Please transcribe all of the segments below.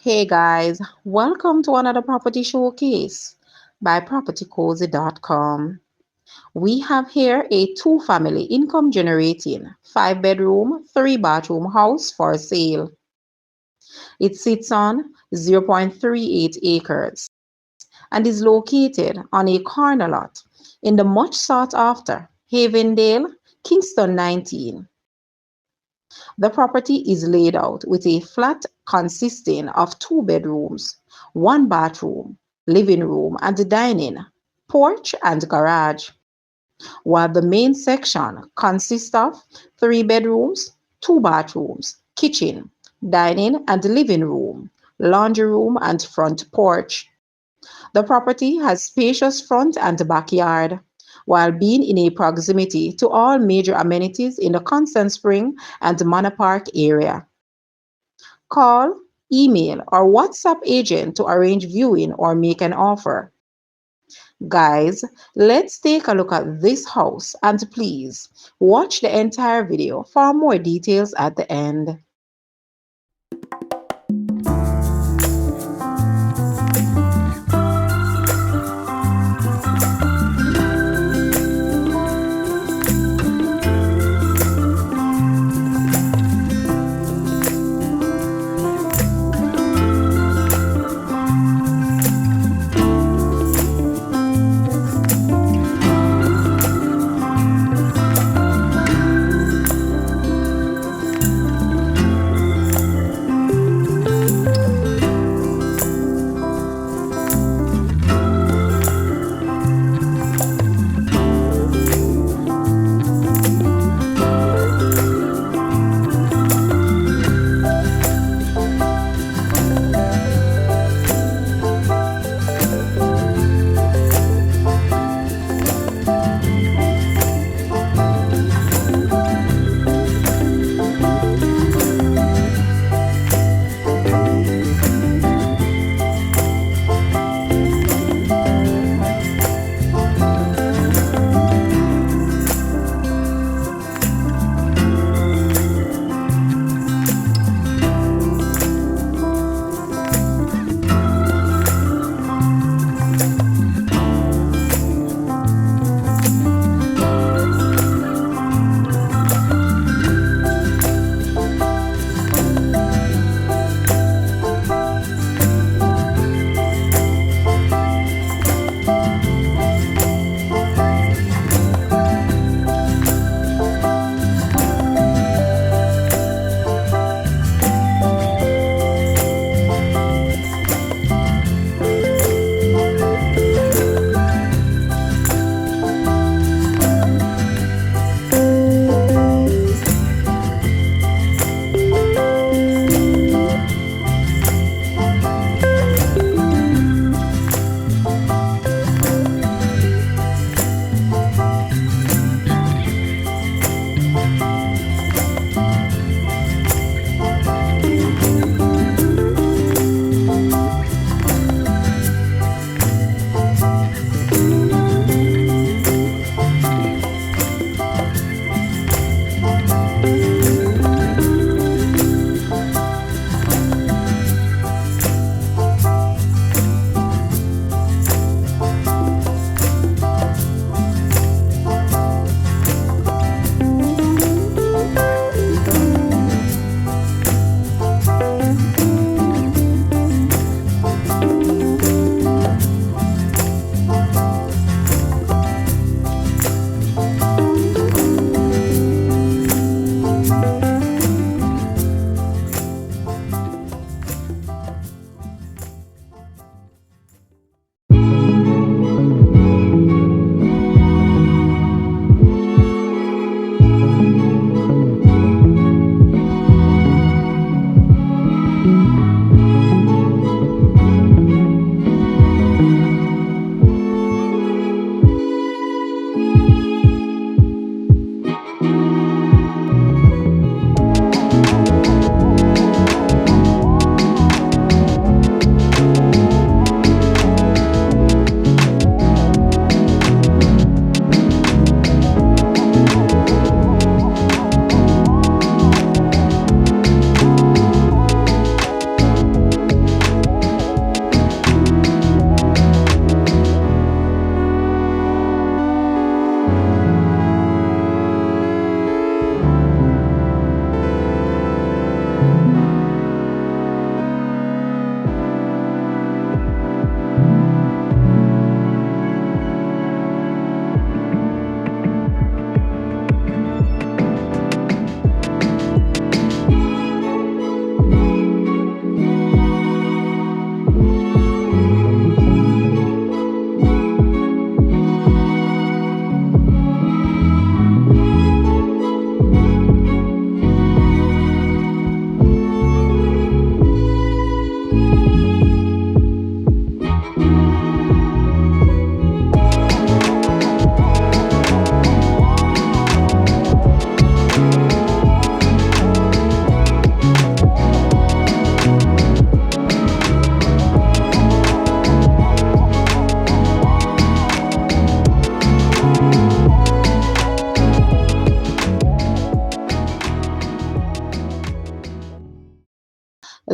Hey guys, welcome to another property showcase by propertycozy.com. We have here a two-family income generating 5 bedroom, 3 bathroom house for sale. It sits on 0.38 acres and is located on a corner lot in the much sought after Havendale, Kingston 19. The property is laid out with a flat consisting of 2 bedrooms, 1 bathroom, living room and dining, porch and garage, while the main section consists of 3 bedrooms, 2 bathrooms, kitchen, dining and living room, laundry room and front porch. The property has spacious front and backyard, while being in a proximity to all major amenities in the Constant Spring and Manor Park area. Call, email, or WhatsApp agent to arrange viewing or make an offer. Guys, let's take a look at this house and please watch the entire video for more details at the end.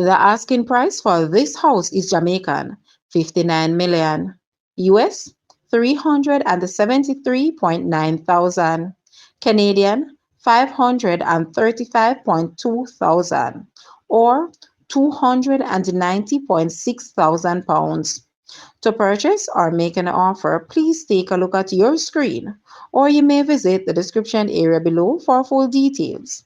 The asking price for this house is Jamaican 59 million, US 373.9 thousand, Canadian 535.2 thousand, or 290.6 thousand pounds. To purchase or make an offer, please take a look at your screen, or you may visit the description area below for full details.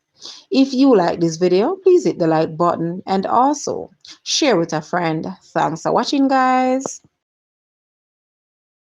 If you like this video, please hit the like button and also share with a friend. Thanks for watching, guys.